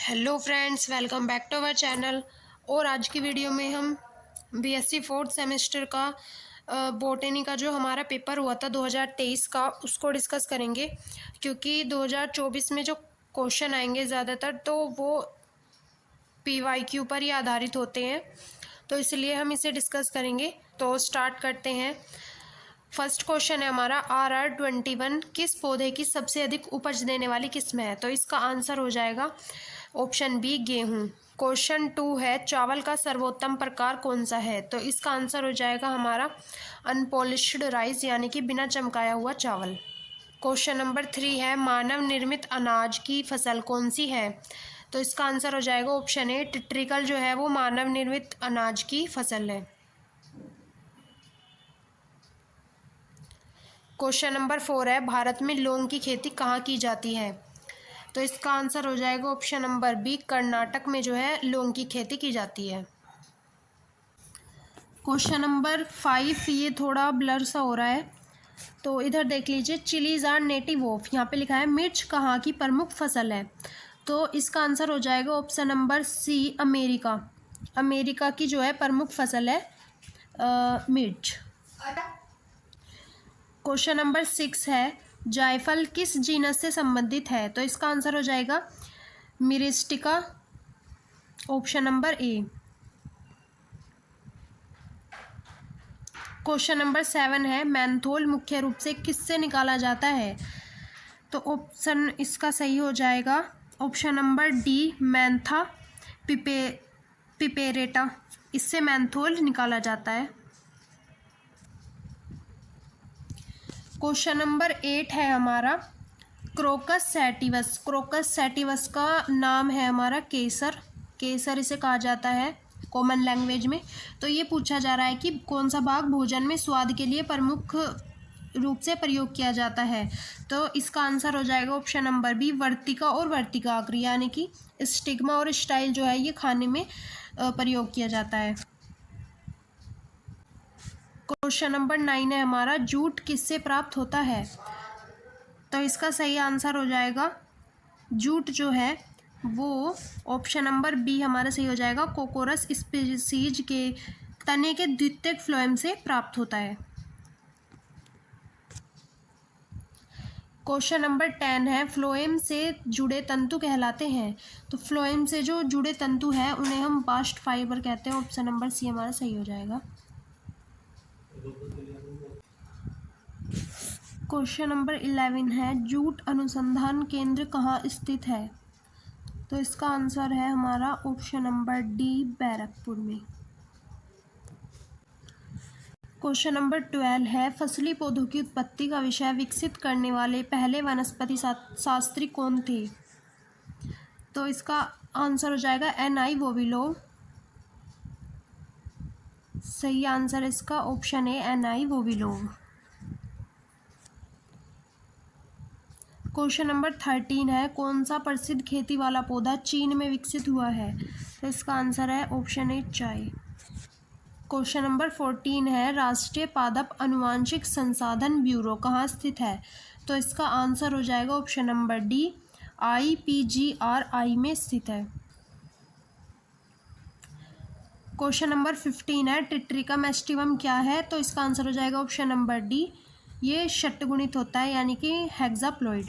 Hello friends, welcome back to our channel. और आज की वीडियो में हम बीएससी फोर्थ सेमेस्टर का बॉटनी का जो हमारा पेपर हुआ था 2023 का उसको डिस्कस करेंगे, क्योंकि 2024 में जो क्वेश्चन आएंगे ज़्यादातर तो वो पीवाईक्यू पर ही आधारित होते हैं, तो इसलिए हम इसे डिस्कस करेंगे। तो स्टार्ट करते हैं। फर्स्ट क्वेश्चन है हमारा, RR21 किस पौधे की सबसे अधिक उपज देने वाली किस्म है? तो इसका आंसर हो जाएगा ऑप्शन बी, गेहूं। क्वेश्चन 2 है, चावल का सर्वोत्तम प्रकार कौन सा है? तो इसका आंसर हो जाएगा हमारा अनपॉलिश्ड राइस, यानी कि बिना चमकाया हुआ चावल। क्वेश्चन नंबर 3 है, मानव निर्मित अनाज की फसल कौन सी है? तो इसका आंसर हो जाएगा ऑप्शन ए, टिट्रिकल जो है वो मानव निर्मित अनाज की फसल है। क्वेश्चन नंबर 4 है, भारत में लौंग की खेती कहाँ की जाती है? तो इसका आंसर हो जाएगा ऑप्शन नंबर बी, कर्नाटक में जो है लौंग की खेती की जाती है। क्वेश्चन नंबर 5 ये थोड़ा ब्लर सा हो रहा है, तो इधर देख लीजिए। चिलीज आर नेटिव ऑफ, यहाँ पे लिखा है मिर्च कहाँ की प्रमुख फसल है? तो इसका आंसर हो जाएगा option number C, America. America की जो है प्रमुख फसल है मिर्च। क्वेश्चन नंबर 6 है, जायफल किस जीनस से संबंधित है? तो इसका आंसर हो जाएगा मिरिस्टिका, ऑप्शन नंबर ए। क्वेश्चन नंबर 7 है, मैंथोल मुख्य रूप से किससे निकाला जाता है? तो ऑप्शन इसका सही हो जाएगा ऑप्शन नंबर डी, मैंथा पिपेरेटा, इससे मैंथोल निकाला जाता है। क्वेश्चन नंबर 8 है हमारा, क्रोकस सैटिवस। क्रोकस सैटिवस का नाम है हमारा केसर। केसर इसे कहा जाता है कॉमन लैंग्वेज में। तो ये पूछा जा रहा है कि कौन सा भाग भोजन में स्वाद के लिए प्रमुख रूप से प्रयोग किया जाता है? तो इसका आंसर हो जाएगा ऑप्शन नंबर बी, वर्तिका और वर्तिकाग्र, यानी कि स्टिग्मा और स्टाइल जो है ये खाने में प्रयोग किया जाता है। क्वेश्चन नंबर 9 है हमारा, जूट किससे प्राप्त होता है? तो इसका सही आंसर हो जाएगा जूट जो है वो ऑप्शन नंबर बी हमारा सही हो जाएगा, कोकोरस स्पीसीज के तने के द्वितीयक फ्लोएम से प्राप्त होता है। क्वेश्चन नंबर 10 है, फ्लोएम से जुड़े तंतु कहलाते हैं। तो फ्लोएम से जो जुड़े तंतु हैं उन्हें हम बास्ट फाइबर कहते हैं। ऑप्शन नंबर सी हमारा सही हो जाएगा। क्वेश्चन नंबर 11 है, जूट अनुसंधान केंद्र कहाँ स्थित है? तो इसका आंसर है हमारा ऑप्शन नंबर डी, बैरकपुर में। क्वेश्चन नंबर 12 है, फसली पौधों की उत्पत्ति का विषय विकसित करने वाले पहले वनस्पति शास्त्री कौन थे? तो इसका आंसर हो जाएगा N.I. वोविलोव। सही आंसर इसका option A, N.I. Vavilov. Question number 13 है, कौन सा प्रसिद्ध खेती वाला पौधा चीन में विकसित हुआ है? तो इसका आंसर है ऑप्शन ए, चाय। क्वेश्चन नंबर 14 है, राष्ट्रीय पादप अनुवांशिक संसाधन ब्यूरो कहाँ स्थित है? तो इसका आंसर हो जाएगा ऑप्शन नंबर डी, IPGRI में स्थित है। क्वेश्चन नंबर 15 है, टिट्रिकम एस्टिवम क्या है? तो इसका आंसर हो जाएगा ऑप्शन नंबर डी, ये षट्गुणित होता है, यानी कि हेक्साप्लॉइड।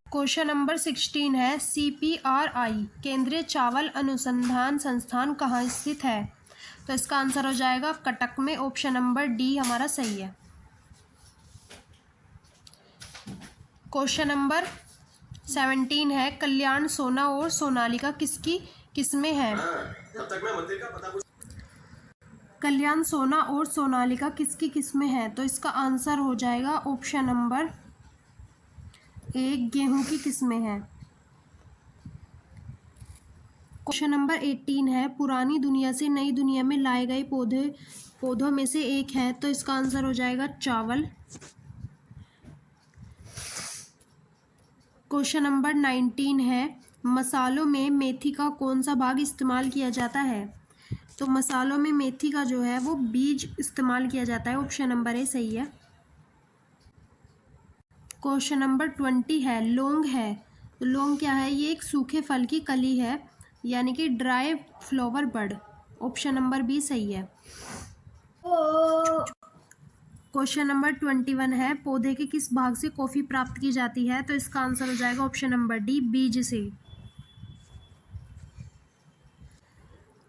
क्वेश्चन नंबर 16 है, CPRI केंद्रीय चावल अनुसंधान संस्थान कहाँ स्थित है? तो इसका आंसर हो जाएगा कटक में, ऑप्शन नंबर डी हमारा सही है। क्वेश्चन नंबर 17 है, कल्याण सोना और सोनालिका किसकी किस्में हैं? कल्याण सोना और सोनालिका किसकी किस्में हैं? तो इसका आंसर हो जाएगा ऑप्शन नंबर एक, गेहूं की किस्में हैं। क्वेश्चन नंबर 18 है, पुरानी दुनिया से नई दुनिया में लाए गए पौधों में से एक है। तो इसका आंसर हो जाएगा चावल। क्वेश्चन नंबर 19 है, मसालों में मेथी का कौन सा भाग इस्तेमाल किया जाता है? तो मसालों में मेथी का जो है वो बीज इस्तेमाल किया जाता है। ऑप्शन नंबर ए सही है। क्वेश्चन नंबर 20 है, लौंग है लौंग क्या है? ये एक सूखे फल की कली है, यानी कि dry flower bud. Option number B सही है। क्वेश्चन नंबर 21 है, पौधे के किस भाग से कॉफी प्राप्त की जाती है? तो इसका आंसर हो जाएगा ऑप्शन नंबर डी, बीज से।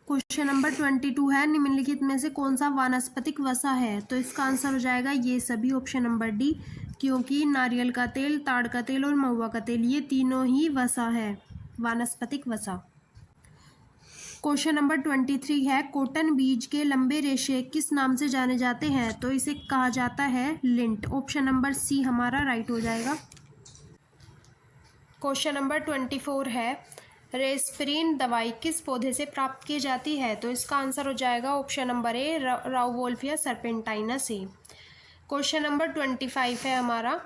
क्वेश्चन नंबर 22 है, निम्नलिखित में से कौन सा वानस्पतिक वसा है? तो इसका आंसर हो जाएगा ये सभी, ऑप्शन नंबर डी, क्योंकि नारियल का तेल, ताड़ का तेल और महुआ का तेल ये तीनों ही वसा है, वानस्पतिक वसा। क्वेश्चन नंबर 23 है, कॉटन बीज के लंबे रेशे किस नाम से जाने जाते हैं? तो इसे कहा जाता है लिंट। ऑप्शन नंबर सी हमारा राइट हो जाएगा। क्वेश्चन नंबर 24 है, रेस्पिरिन दवाई किस पौधे से प्राप्त की जाती है? तो इसका आंसर हो जाएगा option number A, rauvolfia serpentina से। क्वेश्चन नंबर 25 है हमारा,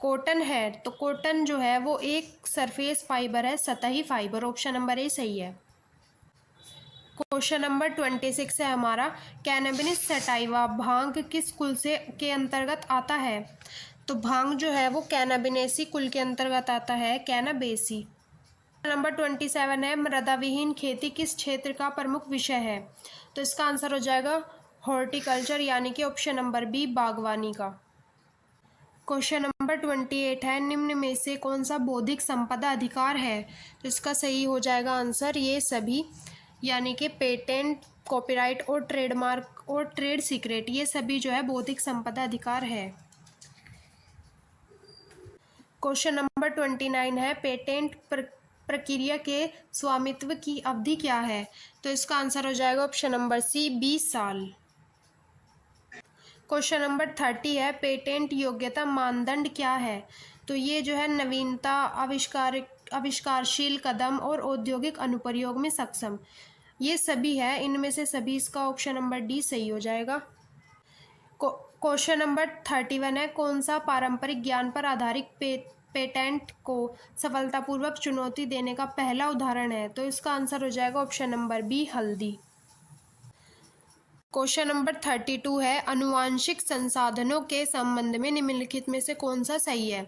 कॉटन है तो कॉटन जो है वो एक सरफेस फाइबर है, सतही फाइबर। ऑप्शन नंबर ए सही है। क्वेश्चन नंबर 26 है हमारा, कैनबिस सटाइवा भांग किस कुल से के अंतर्गत आता है? तो भांग जो है वो कैनाबिनेसी कुल के अंतर्गत आता है, कैनाबेसी। नंबर 27 है, मृदा विहीन खेती किस क्षेत्र का प्रमुख विषय है? तो इसका आंसर हो जाएगा हॉर्टिकल्चर, यानी कि ऑप्शन नंबर बी, बागवानी का। क्वेश्चन नंबर 28 है, निम्न में से कौन सा बौद्धिक संपदा अधिकार है? तो इसका सही हो जाएगा आंसर ये सभी, यानी कि पेटेंट, कॉपीराइट और ट्रेडमार्क और ट्रेड सीक्रेट, ये सभी जो है बौद्धिक संपदा अधिकार है। क्वेश्चन नंबर 29 है, पेटेंट प्रक्रिया के स्वामित्व की अवधि क्या है? तो इसका आंसर हो जाएगा ऑप्शन नंबर सी, 20 साल। क्वेश्चन नंबर 30 है, पेटेंट योग्यता मानदंड क्या है? तो ये जो है नवीनता, आविष्कारशील कदम और औद्योगिक अनुप्रयोग में सक्षम, ये सभी है, इनमें से सभी इसका ऑप्शन नंबर डी सही हो जाएगा। क्वेश्चन नंबर 31 है, कौन सा पारंपरिक ज्ञान पर आधारित पेटेंट को सफलतापूर्वक चुनौती देने का पहला उदाहरण है? तो इसका आंसर हो जाएगा ऑप्शन नंबर बी, हल्दी। क्वेश्चन नंबर 32 है, आनुवांशिक संसाधनों के संबंध में निम्नलिखित में से कौन सा सही है?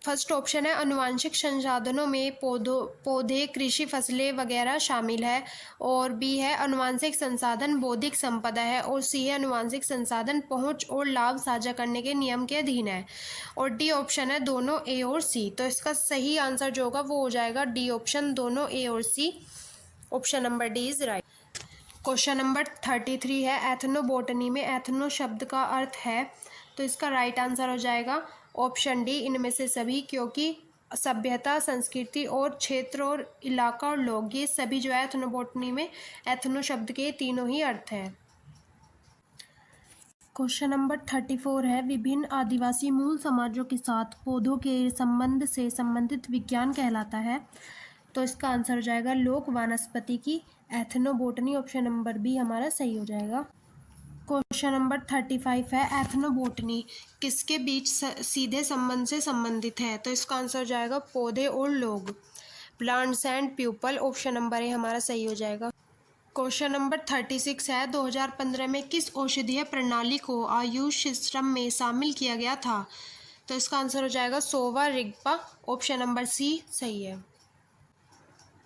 फर्स्ट ऑप्शन है, आनुवांशिक संसाधनों में पौधे, कृषि फसलें वगैरह शामिल है। और बी है, आनुवांशिक संसाधन बौद्धिक संपदा है। और सी है, आनुवांशिक संसाधन पहुंच और लाभ साझा करने के नियम के अधीन है। और डी ऑप्शन है दोनों ए और सी। तो इसका सही आंसर जो होगा वो हो जाएगा डी ऑप्शन, दोनों ए और C. Option number D is right. Question number 33 है, एथनोबोटनी में एथनो शब्द का अर्थ है? तो इसका राइट आंसर हो जाएगा ऑप्शन डी, इनमें से सभी, क्योंकि सभ्यता, संस्कृति और क्षेत्र और इलाका और लोग, ये सभी जो है एथनोबोटनी में एथनो शब्द के तीनों ही अर्थ हैं। क्वेश्चन नंबर 34 है, विभिन्न आदिवासी मूल समाजों के साथ पौधों के संबंध से संबंधित विज्ञान कहलाता है? तो इसका आंसर हो जाएगा लोक वानस्पति की एथनोबोटनी। ऑप्शन नंबर बी हमारा सही हो जाएगा। क्वेश्चन नंबर 35 है, एथनोबोटनी किसके बीच सीधे संबंध से संबंधित है? तो इसका आंसर हो जाएगा पौधे और लोग, plants and people. Option number ए हमारा सही हो जाएगा। क्वेश्चन नंबर 36 है, 2015 में किस औषधीय प्रणाली को आयुष सिस्टम में शामिल किया गया था? तो इसका आंसर हो जाएगा सोवा रिगपा। ऑप्शन नंबर सी सही है।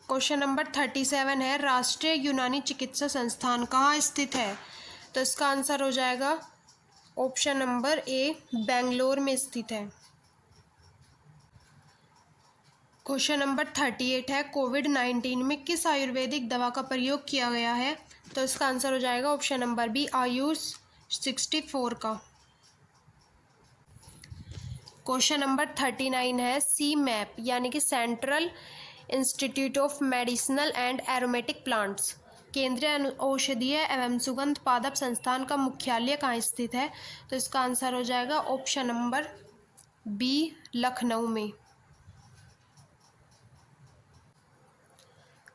क्वेश्चन नंबर 37 है, राष्ट्रीय यूनानी चिकित्सा संस्थान कहाँ स्थित है? तो इसका आंसर हो जाएगा ऑप्शन नंबर ए, बेंगलोर में स्थित है। क्वेश्चन नंबर 38 है, कोविड-19 में किस आयुर्वेदिक दवा का प्रयोग किया गया है? तो इसका आंसर हो जाएगा ऑप्शन नंबर बी, आयुष 64 का। क्वेश्चन नंबर 39 है, सी मैप यानी कि central institute of medicinal and aromatic plants, केंद्रीय औषधीय एवं सुगंध पादप संस्थान का मुख्यालय कहाँ स्थित है? तो इसका आंसर हो जाएगा ऑप्शन नंबर बी, लखनऊ में।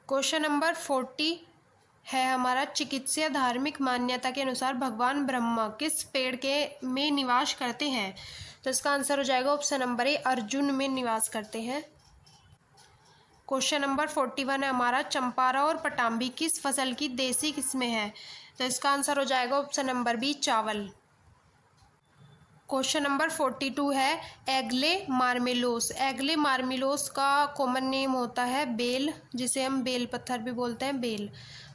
क्वेश्चन नंबर 40 है हमारा, चिकित्सीय धार्मिक मान्यता के अनुसार भगवान ब्रह्मा किस पेड़ के में निवास करते हैं? तो इसका आंसर हो जाएगा ऑप्शन नंबर ए, अर्जुन में निवास करते हैं। क्वेश्चन नंबर 41 है हमारा, चंपारा और पटाम्बी किस फसल की देसी किस्में हैं? तो इसका आंसर हो जाएगा ऑप्शन नंबर बी, चावल। क्वेश्चन नंबर 42 है एग्ले मार्मेलोस। एग्ले मार्मेलोस का कॉमन नेम होता है बेल, जिसे हम बेल पत्थर भी बोलते हैं, बेल।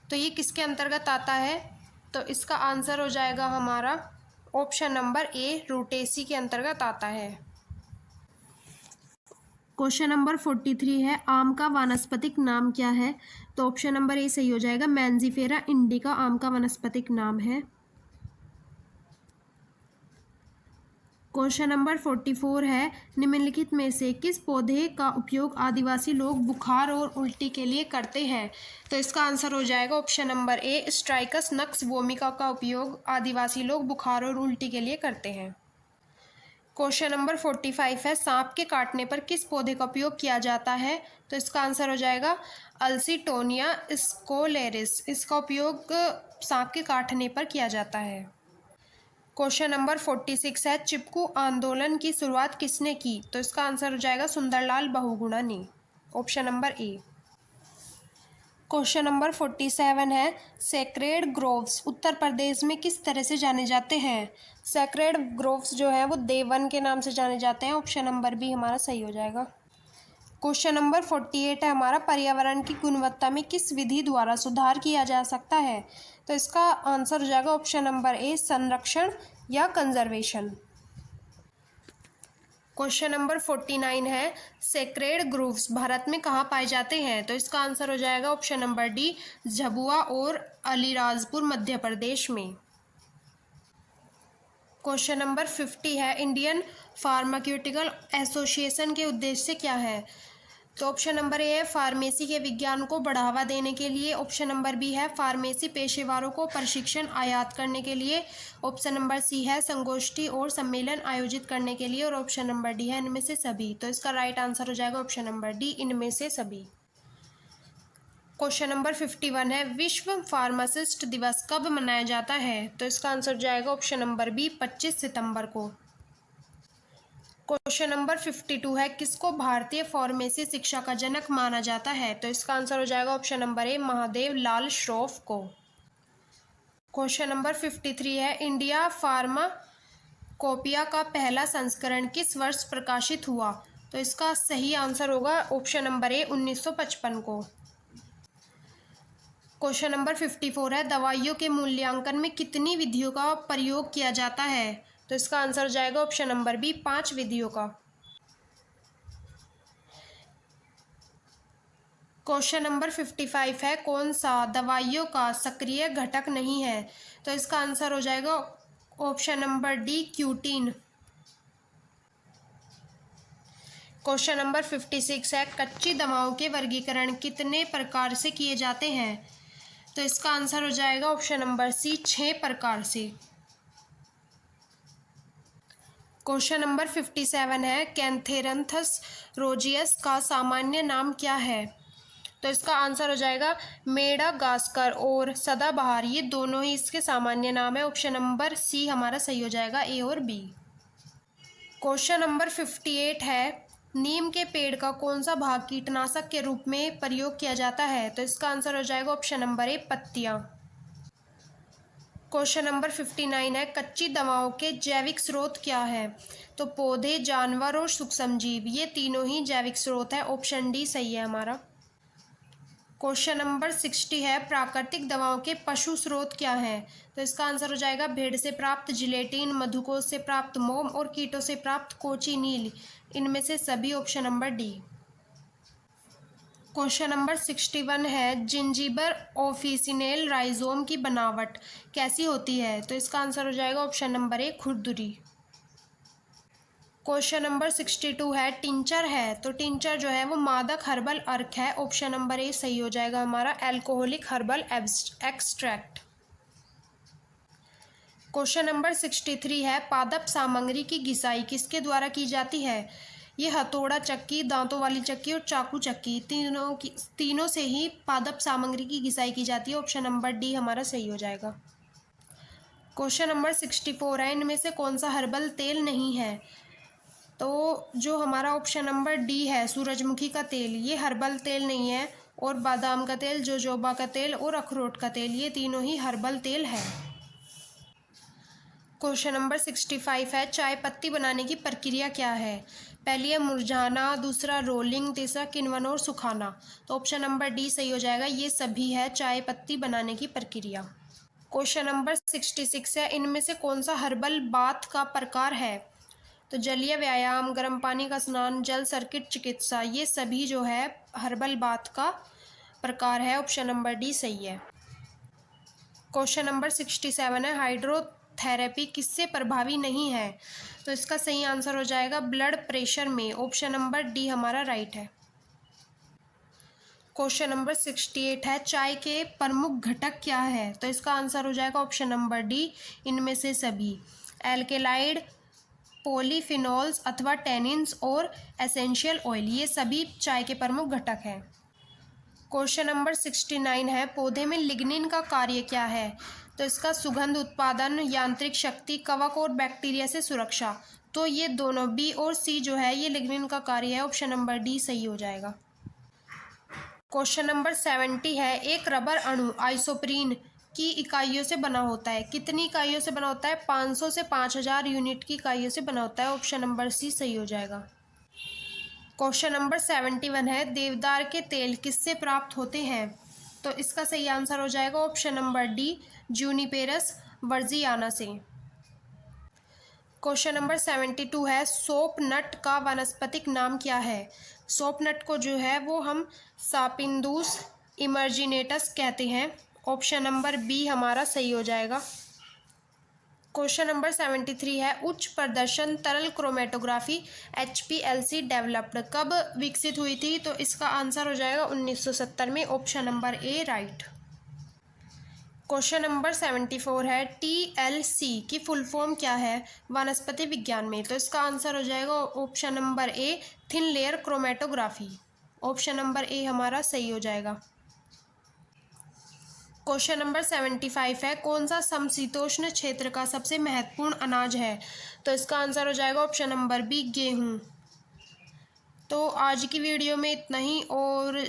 तो ये किसके अंतर्गत आता है? तो इसका आंसर हो जाएगा हमारा ऑप्शन नंबर ए, रूटेसी के अंतर्गत आता है। क्वेश्चन नंबर 43 है आम का वानस्पतिक नाम क्या है? तो ऑप्शन नंबर ए सही हो जाएगा, मैंजीफेरा इंडिका आम का वानस्पतिक नाम है। क्वेश्चन नंबर 44 है निम्नलिखित में से किस पौधे का उपयोग आदिवासी लोग बुखार और उल्टी के लिए करते हैं? तो इसका आंसर हो जाएगा option number A, strychnos nux vomica का उपयोग आदिवासी लोग बुखार और उल्टी के लिए करते हैं। क्वेश्चन नंबर 45 है सांप के काटने पर किस पौधे का उपयोग किया जाता है? तो इसका आंसर हो जाएगा अल्सिटोनिया स्कोलेरिस। इसका उपयोग सांप के काटने पर किया जाता है। क्वेश्चन नंबर 46 है चिपकू आंदोलन की शुरुआत किसने की? तो इसका आंसर हो जाएगा सुंदरलाल बहुगुणा ने, ऑप्शन नंबर ए। क्वेश्चन नंबर 47 है सेक्रेड ग्रोव्स उत्तर प्रदेश में किस तरह से जाने जाते हैं? सेक्रेड ग्रोव्स जो है वो देवन के नाम से जाने जाते हैं, ऑप्शन नंबर बी हमारा सही हो जाएगा। क्वेश्चन नंबर 48 है हमारा पर्यावरण की गुणवत्ता में किस विधि द्वारा सुधार किया जा सकता है? तो इसका आंसर हो जाएगा ऑप्शन नंबर ए, संरक्षण या कंजर्वेशन। क्वेश्चन नंबर 49 है सेक्रेड ग्रोव्स भारत में कहाँ पाए जाते हैं? तो इसका आंसर हो जाएगा ऑप्शन नंबर डी, झाबुआ और अलीराजपुर मध्य प्रदेश में। क्वेश्चन नंबर 50 है इंडियन फार्मास्यूटिकल एसोसिएशन के उद्देश्य क्या है? तो ऑप्शन नंबर ए है फार्मेसी के विज्ञान को बढ़ावा देने के लिए, ऑप्शन नंबर बी है फार्मेसी पेशेवरों को प्रशिक्षण आयात करने के लिए, ऑप्शन नंबर सी है संगोष्ठी और सम्मेलन आयोजित करने के लिए, और ऑप्शन नंबर डी है इनमें से सभी। तो इसका राइट आंसर हो जाएगा ऑप्शन नंबर डी, इनमें से सभी। क्वेश्चन नंबर 51 है विश्व फार्मासिस्ट दिवस कब मनाया जाता है? तो इसका आंसर जाएगा ऑप्शन नंबर बी, 25 सितंबर को। क्वेश्चन नंबर 52 है किसको भारतीय फार्मेसी शिक्षा का जनक माना जाता है? तो इसका आंसर हो जाएगा ऑप्शन नंबर ए, महादेव लाल श्रॉफ को। क्वेश्चन नंबर 53 है इंडिया फार्माकोपिया का पहला संस्करण किस वर्ष प्रकाशित हुआ? तो इसका सही आंसर होगा ऑप्शन नंबर ए, 1955 को। क्वेश्चन नंबर 54 है दवाइयों के मूल्यांकन में कितनी विधियों का प्रयोग किया जाता है? तो इसका आंसर हो जाएगा ऑप्शन नंबर बी, 5 विधियों का। क्वेश्चन नंबर 55 है कौन सा दवाइयों का सक्रिय घटक नहीं है? तो इसका आंसर हो जाएगा option number D, cutin. Question number 56 है कच्ची दवाओं के वर्गीकरण कितने प्रकार से किए जाते हैं? तो इसका आंसर हो जाएगा ऑप्शन नंबर सी, 6 प्रकार से। क्वेश्चन नंबर 57 है कैंथेरंथस रोजियस का सामान्य नाम क्या है? तो इसका आंसर हो जाएगा मेडागास्कर और सदाबहार, ये दोनों ही इसके सामान्य नाम है, ऑप्शन नंबर सी हमारा सही हो जाएगा, ए और बी। क्वेश्चन नंबर 58 है नीम के पेड़ का कौन सा भाग कीटनाशक के रूप में प्रयोग किया जाता है? तो इसका आंसर हो जाएगा ऑप्शन नंबर ए, पत्तियां। क्वेश्चन नंबर 59 है कच्ची दवाओं के जैविक स्रोत क्या है? तो पौधे, जानवर और सूक्ष्मजीव, ये तीनों ही जैविक स्रोत है, ऑप्शन डी सही है हमारा। क्वेश्चन नंबर 60 है प्राकृतिक दवाओं के पशु स्रोत क्या है? तो इसका आंसर हो जाएगा भेड़ से प्राप्त जिलेटिन, मधुकोश से प्राप्त मोम और कीटों से प्राप्त कोचिनील, इनमें से सभी, option number D. Question number 61 है जिंजीबर ऑफिसिनेल राइजोम की बनावट कैसी होती है? तो इसका आंसर हो जाएगा ऑप्शन नंबर ए, खुरदुरी। क्वेश्चन नंबर 62 है टिंचर है, तो टिंचर जो है वो मादक हर्बल अर्क है, ऑप्शन नंबर ए सही हो जाएगा हमारा, alcoholic herbal extract. Question number 63 है पादप सामग्री की घिसाई किसके द्वारा की जाती है? ये हथौड़ा चक्की, दांतों वाली चक्की और चाकू चक्की, तीनों से ही पादप सामग्री की घिसाई की जाती है, ऑप्शन नंबर डी हमारा सही हो जाएगा। क्वेश्चन नंबर 64 है इनमें से कौन सा हर्बल तेल नहीं है? तो जो हमारा ऑप्शन नंबर डी है, सूरजमुखी का तेल, ये हर्बल तेल नहीं है, और बादाम का तेल, जोजोबा का तेल और अखरोट का तेल, ये तीनों ही हर्बल तेल है। क्वेश्चन नंबर 65 है, चाय पत्ती बनाने की प्रक्रिया क्या है? पहली है मुरझाना, दूसरा रोलिंग, तीसरा किण्वन और सुखाना। तो ऑप्शन नंबर डी सही हो जाएगा, ये सभी है चाय पत्ती बनाने की प्रक्रिया। क्वेश्चन नंबर 66 है, इनमें से कौन सा हर्बल बाथ का प्रकार है? तो जलीय व्यायाम, गर्म पानी का स्नान, जल सर्किट चिकित्सा, ये सभी जो है हर्बल बाथ का प्रकार है। ऑप्शन नंबर डी सही है। क्वेश्चन नंबर 67 है, हाइड्रोथेरेपी किससे प्रभावी नहीं है? तो इसका सही आंसर हो जाएगा ब्लड प्रेशर में। ऑप्शन नंबर डी हमारा राइट है। क्वेश्चन नंबर 68 है, चाय के प्रमुख घटक क्या है? तो इसका आंसर हो जाएगा ऑप्शन नंबर डी, इनमें से सभी। एल्केलाइड, पॉलीफिनॉल्स अथवा टेनिन्स और एसेंशियल ऑयल, ये सभी चाय के प्रमुख घटक हैं। क्वेश्चन नंबर 69 है, पौधे में लिग्निन का कार्य क्या है? तो इसका सुगंध उत्पादन, यांत्रिक शक्ति, कवक और बैक्टीरिया से सुरक्षा। तो ये दोनों बी और सी जो है ये लिग्निन का कार्य है। ऑप्शन नंबर डी सही हो जाएगा। क्वेश्चन नंबर 70 है, एक रबर अणु आइसोप्रीन की इकाइयों से बना होता है। कितनी इकाइयों से बना होता है? 500 से 5000 यूनिट की इकाइयों से बना होता है। ऑप्शन नंबर सी सही हो जाएगा। क्वेश्चन नंबर 71 है, देवदार के तेल किससे प्राप्त होते हैं? तो इसका सही आंसर हो जाएगा ऑप्शन नंबर डी, जूनिपेरस वर्जियाना से। क्वेश्चन नंबर 72 है, सोप नट का वानस्पतिक नाम क्या है? सोप नट को जो है वो हम सापिंदुस इमर्जिनेटस कहते हैं। ऑप्शन नंबर बी हमारा सही हो जाएगा। क्वेश्चन नंबर 73 है, उच्च प्रदर्शन तरल क्रोमेटोग्राफी HPLC डेवलप्ड कब विकसित हुई थी? तो इसका आंसर हो जाएगा 1970 में। ऑप्शन नंबर ए राइट। क्वेश्चन नंबर 74 है, TLC की फुल फॉर्म क्या है वनस्पति विज्ञान में? तो इसका आंसर हो जाएगा ऑप्शन नंबर ए, thin layer chromatography. Option number ए हमारा सही हो जाएगा। क्वेश्चन नंबर 75 है, कौन सा समशीतोष्ण क्षेत्र का सबसे महत्वपूर्ण अनाज है? तो इसका आंसर हो जाएगा ऑप्शन नंबर बी, गेहूं। तो आज की वीडियो में इतना ही, और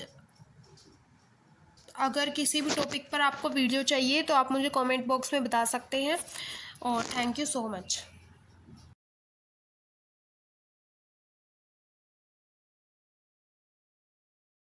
अगर किसी भी टॉपिक पर आपको वीडियो चाहिए तो आप मुझे कमेंट बॉक्स में बता सकते हैं। और थैंक यू सो मच।